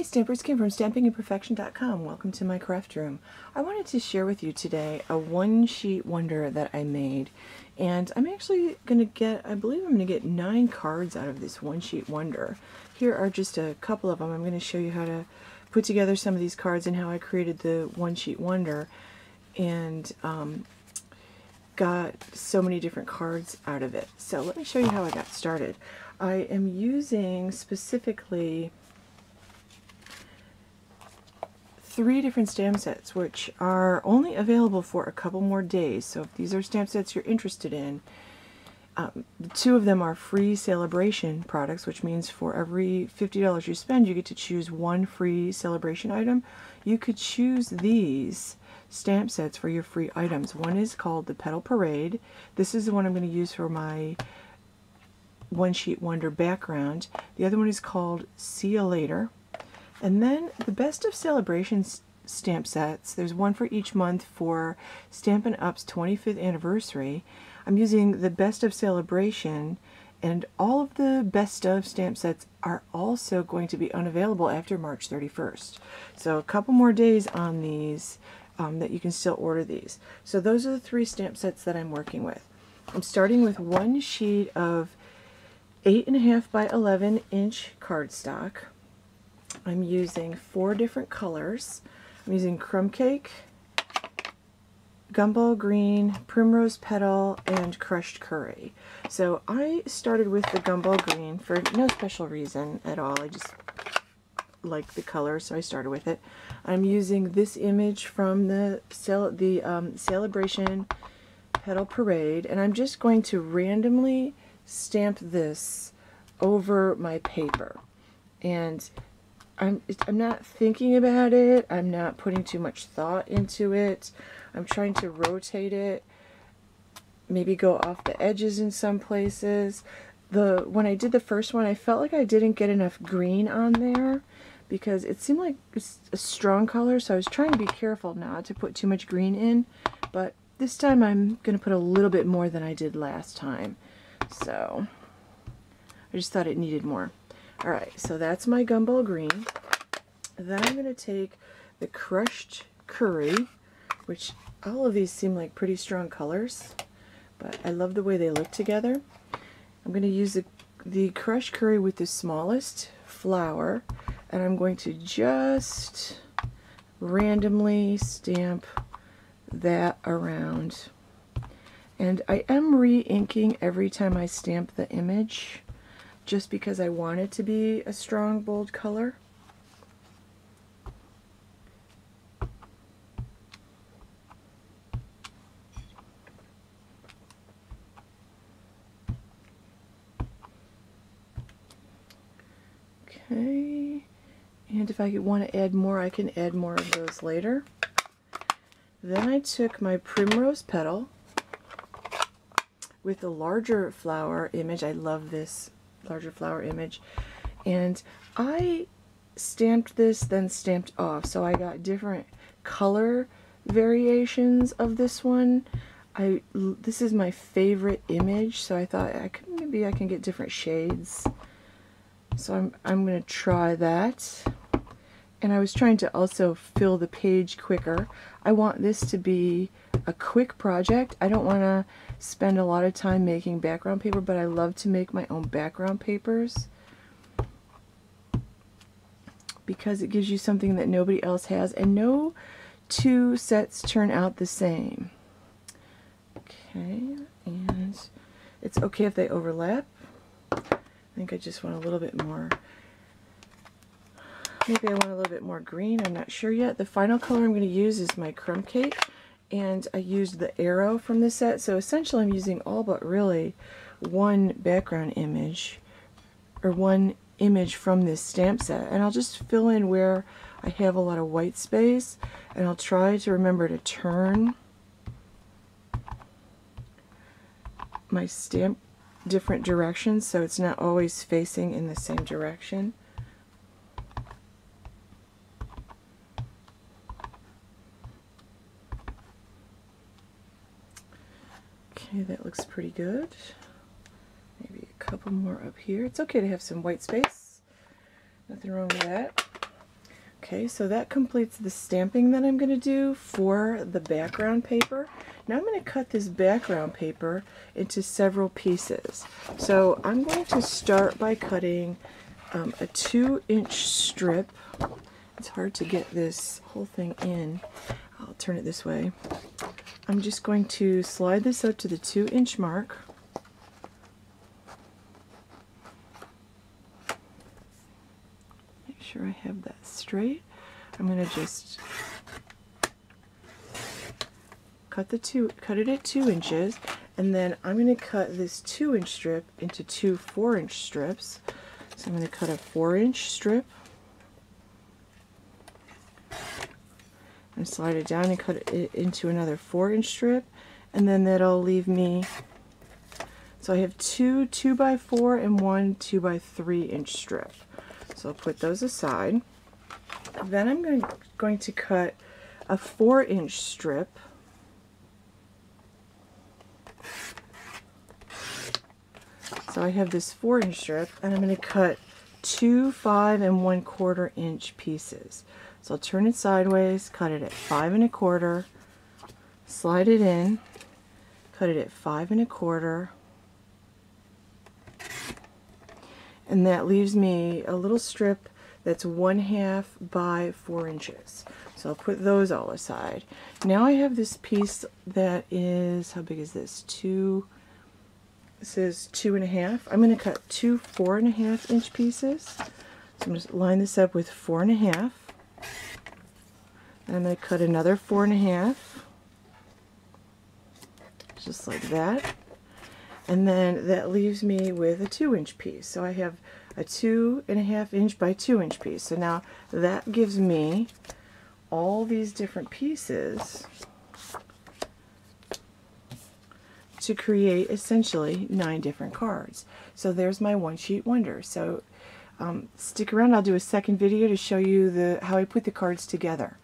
Stampers, Kim from stampingandperfection.com. Welcome to my craft room. I wanted to share with you today a one-sheet wonder that I made, and I'm actually going to get, I believe I'm going to get 9 cards out of this one-sheet wonder. Here are just a couple of them. I'm going to show you how to put together some of these cards and how I created the one-sheet wonder, and got so many different cards out of it. So let me show you how I got started. I am using specifically 3 different stamp sets, which are only available for a couple more days. So if these are stamp sets you're interested in, 2 of them are free celebration products, which means for every $50 you spend, you get to choose 1 free celebration item. You could choose these stamp sets for your free items. One is called the Petal Parade. This is the one I'm going to use for my one-sheet wonder background. The other one is called See Ya Later. And then the Best of Celebration stamp sets, there's one for each month for Stampin' Up's 25th anniversary. I'm using the Best of Celebration, and all of the Best of stamp sets are also going to be unavailable after March 31st. So a couple more days on these that you can still order these. So those are the 3 stamp sets that I'm working with. I'm starting with one sheet of 8.5 by 11 inch cardstock. I'm using 4 different colors. I'm using Crumb Cake, Gumball Green, Primrose Petal, and Crushed Curry. So I started with the Gumball Green for no special reason at all. I just like the color, so I started with it. I'm using this image from the Celebration Petal Parade, and I'm just going to randomly stamp this over my paper. And I'm not thinking about it. I'm not putting too much thought into it. I'm trying to rotate it, maybe go off the edges in some places. When I did the first one, I felt like I didn't get enough green on there because it seemed like it's a strong color, so I was trying to be careful not to put too much green in. But this time I'm going to put a little bit more than I did last time. So I just thought it needed more. Alright, so that's my Gumball Green. Then I'm going to take the Crushed Curry, which all of these seem like pretty strong colors, but I love the way they look together. I'm going to use the Crushed Curry with the smallest flower, and I'm going to just randomly stamp that around. And I am re-inking every time I stamp the image, just because I want it to be a strong, bold color. Okay, and if I want to add more, I can add more of those later. Then I took my Primrose Petal with a larger flower image. I love this larger flower image, and I stamped this, then stamped off, so I got different color variations of this one. This is my favorite image, so I thought maybe I can get different shades. So I'm going to try that. And I was trying to also fill the page quicker. I want this to be a quick project. I don't want to spend a lot of time making background paper, but I love to make my own background papers because it gives you something that nobody else has, and no 2 sets turn out the same. Okay, and it's okay if they overlap. I think I just want a little bit more. Maybe I want a little bit more green. I'm not sure yet. The final color I'm going to use is my Crumb Cake, and I used the arrow from the set. So essentially I'm using all but really one background image, or one image from this stamp set. And I'll just fill in where I have a lot of white space, and I'll try to remember to turn my stamp different directions so it's not always facing in the same direction. Okay, that looks pretty good. Maybe a couple more up here. It's okay to have some white space. Nothing wrong with that. Okay, so that completes the stamping that I'm going to do for the background paper. Now I'm going to cut this background paper into several pieces. So I'm going to start by cutting a 2-inch strip. It's hard to get this whole thing in. I'll turn it this way. I'm just going to slide this out to the 2-inch mark. Make sure I have that straight. I'm going to just cut it at 2 inches, and then I'm going to cut this 2-inch strip into 2 4-inch strips. So I'm going to cut a 4-inch strip and slide it down and cut it into another 4-inch strip, and then that'll leave me, so I have 2 2x4 and 1 2x3-inch strip. So I'll put those aside. Then I'm going to cut a 4-inch strip. So I have this 4-inch strip, and I'm going to cut 2 5 1/4 inch pieces. So I'll turn it sideways, cut it at 5 1/4, slide it in, cut it at 5 1/4, and that leaves me a little strip that's 1/2 by 4 inches. So I'll put those all aside. Now I have this piece that is, how big is this? This is 2 1/2. I'm going to cut 2 4 1/2 inch pieces. So I'm going to line this up with 4 1/2. And I'm going to cut another 4 1/2. Just like that. And then that leaves me with a 2-inch piece. So I have a 2 1/2 inch by 2-inch piece. So now that gives me all these different pieces to create essentially 9 different cards. So there's my one sheet wonder. So stick around, I'll do a second video to show you how I put the cards together.